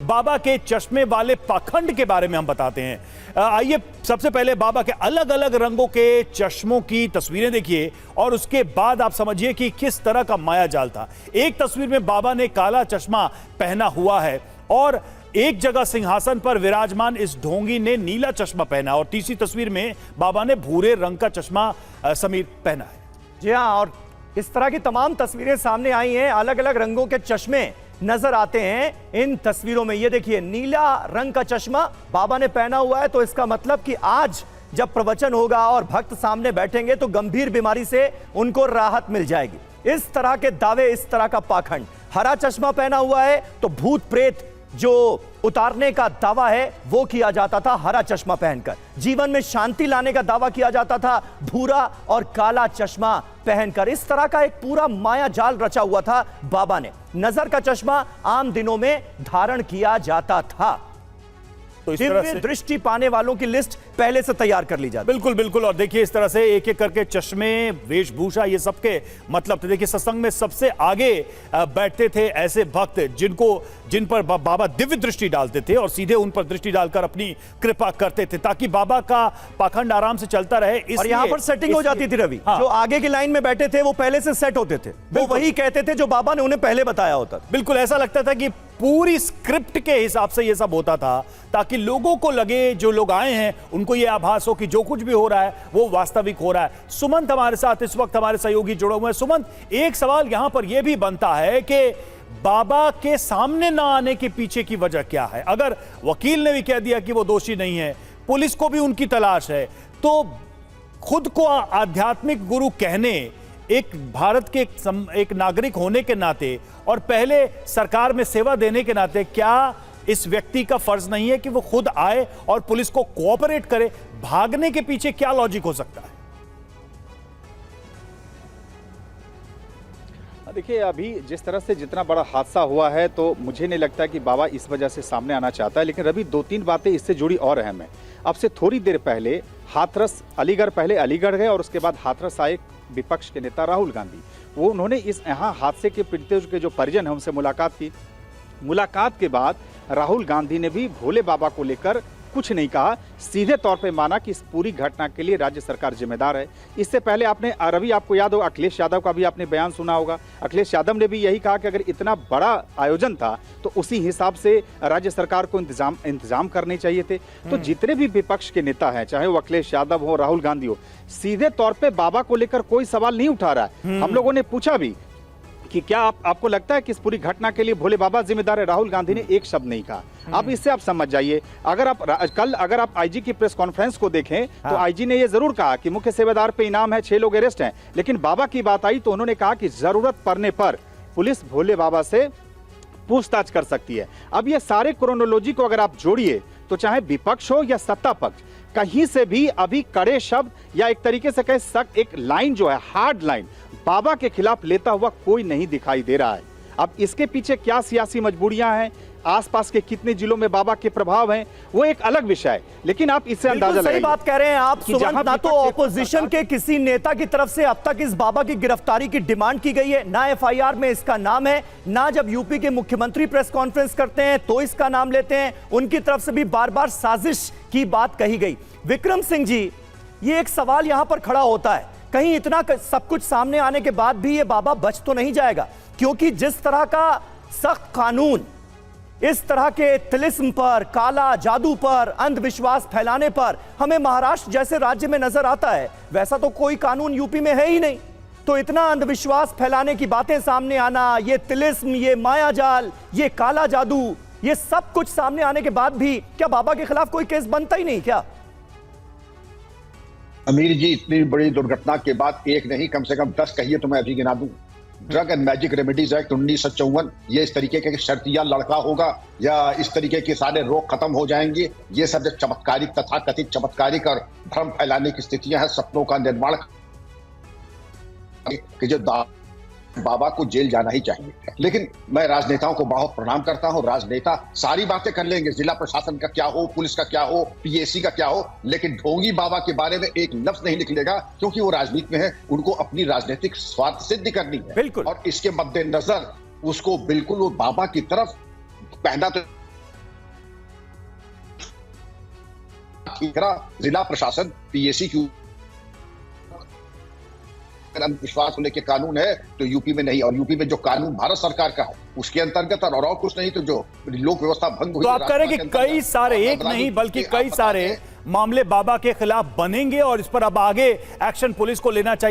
बाबा के चश्मे वाले पाखंड के बारे में हम बताते हैं। आइए सबसे पहले बाबा के अलग अलग रंगों के चश्मों की तस्वीरें देखिए और उसके बाद आप समझिए कि किस तरह का माया जाल था। एक तस्वीर में बाबा ने काला चश्मा पहना हुआ है और एक जगह सिंहासन पर विराजमान इस ढोंगी ने नीला चश्मा पहना और तीसरी तस्वीर में बाबा ने भूरे रंग का चश्मा समीर पहना है। जी हाँ, और इस तरह की तमाम तस्वीरें सामने आई हैं। अलग अलग रंगों के चश्मे नजर आते हैं इन तस्वीरों में। ये देखिए नीला रंग का चश्मा बाबा ने पहना हुआ है, तो इसका मतलब कि आज जब प्रवचन होगा और भक्त सामने बैठेंगे तो गंभीर बीमारी से उनको राहत मिल जाएगी। इस तरह के दावे, इस तरह का पाखंड। हरा चश्मा पहना हुआ है तो भूत प्रेत जो उतारने का दावा है वो किया जाता था हरा चश्मा पहनकर। जीवन में शांति लाने का दावा किया जाता था भूरा और काला चश्मा पहनकर। इस तरह का एक पूरा माया जाल रचा हुआ था बाबा ने। नजर का चश्मा आम दिनों में धारण किया जाता था। तो इस तरह से दृष्टि पाने वालों की लिस्ट पहले से तैयार कर ली जाती। बिल्कुल बिल्कुल। और देखिए इस तरह से एक एक करके चश्मे, वेशभूषा, ये सबके मतलब थे। देखिए सत्संग में सबसे आगे बैठते थे ऐसे भक्त जिन पर बाबा दिव्य दृष्टि डालते थे और सीधे उन पर दृष्टि डालकर अपनी कृपा करते थे ताकि बाबा का पाखंड आराम से चलता रहे। और यहां पर सेटिंग हो जाती थी रवि। हाँ। जो आगे की लाइन में बैठे थे वो पहले से सेट होते थे, वो वही कहते थे जो बाबा ने उन्हें पहले बताया होता। बिल्कुल ऐसा लगता था कि पूरी स्क्रिप्ट के हिसाब से ये सब होता था ताकि लोगों को लगे, जो लोग आए हैं उनको ये आभास हो कि जो कुछ भी हो रहा है वो वास्तविक हो रहा है। सुमंत हमारे साथ इस वक्त हमारे सहयोगी जुड़े हुए हैं। सुमंत, एक सवाल यहां पर यह भी बनता है कि बाबा के सामने ना आने के पीछे की वजह क्या है? अगर वकील ने भी कह दिया कि वो दोषी नहीं है, पुलिस को भी उनकी तलाश है, तो खुद को आध्यात्मिक गुरु कहने एक भारत के एक नागरिक होने के नाते और पहले सरकार में सेवा देने के नाते क्या इस व्यक्ति का फर्ज नहीं है कि वो खुद आए और पुलिस को कोऑपरेट करे? भागने के पीछे क्या लॉजिक हो सकता है? देखिए अभी जिस तरह से जितना बड़ा हादसा हुआ है तो मुझे नहीं लगता कि बाबा इस वजह से सामने आना चाहता है। लेकिन रवि, दो तीन बातें इससे जुड़ी और अहम है। अब से थोड़ी देर पहले हाथरस पहले अलीगढ़ गए और उसके बाद हाथरस आए विपक्ष के नेता राहुल गांधी। वो उन्होंने इस यहाँ हादसे के पीड़ितों के जो परिजन हैं उनसे मुलाकात की। मुलाकात के बाद राहुल गांधी ने भी भोले बाबा को लेकर कुछ नहीं कहा, सीधे तौर पे माना कि इस पूरी घटना के लिए राज्य सरकार जिम्मेदार है। इससे पहले आपने रवि, आपको याद होगा अखिलेश यादव का भी आपने बयान सुना होगा। अखिलेश यादव ने भी यही कहा कि अगर इतना बड़ा आयोजन था तो उसी हिसाब से राज्य सरकार को इंतजाम करने चाहिए थे। तो जितने भी विपक्ष के नेता हैं, चाहे वो अखिलेश यादव हो, राहुल गांधी हो, सीधे तौर पर बाबा को लेकर कोई सवाल नहीं उठा रहा है। हम लोगों ने पूछा भी कि क्या आपको लगता है कि इस पूरी घटना के लिए भोले बाबा जिम्मेदार है? राहुल गांधी ने एक शब्द नहीं कहा। अब इससे आप समझ जाइए, अगर आप आईजी की प्रेस कॉन्फ्रेंस को देखें तो आईजी ने यह जरूर कहा कि मुख्य सेवादार पे इनाम है, 6 लोग अरेस्ट हैं। लेकिन बाबा की बात आई तो उन्होंने कहा कि जरूरत पड़ने पर पुलिस भोले बाबा से पूछताछ कर सकती है। अब ये सारे क्रोनोलॉजी को अगर आप जोड़िए तो चाहे विपक्ष हो या सत्ता पक्ष, कहीं से भी अभी कड़े शब्द या एक तरीके से कहे सख्त एक लाइन जो है, हार्ड लाइन बाबा के खिलाफ लेता हुआ कोई नहीं दिखाई दे रहा है। अब इसके पीछे क्या सियासी मजबूरियां हैं, आसपास के कितने जिलों में बाबा के प्रभाव हैं, वो एक अलग विषय है। लेकिन आप इससे अंदाजा लगाइए। सही बात कह रहे हैं आप सुमंत। ना तो ऑपोजिशन के किसी नेता की तरफ से अब तक इस बाबा की गिरफ्तारी की डिमांड की गई है, ना एफआईआर में इसका नाम है, ना जब यूपी के मुख्यमंत्री प्रेस कॉन्फ्रेंस करते हैं तो इसका नाम लेते हैं। उनकी तरफ से भी बार बार साजिश की बात कही गई। विक्रम सिंह जी, ये एक सवाल यहां पर खड़ा होता है, कहीं इतना सब कुछ सामने आने के बाद भी ये बाबा बच तो नहीं जाएगा? क्योंकि जिस तरह का सख्त कानून इस तरह के तिलिस्म पर, काला जादू पर, अंधविश्वास फैलाने पर हमें महाराष्ट्र जैसे राज्य में नजर आता है, वैसा तो कोई कानून यूपी में है ही नहीं। तो इतना अंधविश्वास फैलाने की बातें सामने आना, ये तिलिस्म, ये मायाजाल, ये काला जादू, ये सब कुछ सामने आने के बाद भी क्या बाबा के खिलाफ कोई केस बनता ही नहीं क्या? अमीर जी, इतनी बड़ी दुर्घटना के बाद एक नहीं कम से कम 10 कहिए तो मैं अभी गिना दूं। Drug and magic remedies act 1954, ये इस तरीके के शर्तिया लड़का होगा या इस तरीके के सारे रोग खत्म हो जाएंगे, ये सब जो चमत्कारिक तथा कथित चमत्कारिक और भ्रम फैलाने की स्थितियां हैं, सपनों का निर्माण कि जो बाबा को जेल जाना ही चाहिए। लेकिन मैं राजनेताओं को बहुत प्रणाम करता हूं। राजनेता सारी बातें कर लेंगे, जिला प्रशासन का क्या हो, पुलिस का क्या हो, पीएसी का क्या हो, लेकिन ढोंगी बाबा के बारे में एक लफ्ज नहीं निकलेगा, क्योंकि वो राजनीति में है, उनको अपनी राजनीतिक स्वार्थ सिद्ध करनी है। बिल्कुल। और इसके मद्देनजर उसको बिल्कुल वो बाबा की तरफ पहना तो ठीकरा जिला प्रशासन पीएसी की विश्वास को लेकर कानून है तो यूपी में नहीं, और यूपी में जो कानून भारत सरकार का है उसके अंतर्गत और कुछ नहीं, तो जो लोक व्यवस्था भंग हुई तो आप कह रहे हैं कि कई सारे, एक नहीं बल्कि कई सारे मामले बाबा के खिलाफ बनेंगे और इस पर अब आगे एक्शन पुलिस को लेना चाहिए।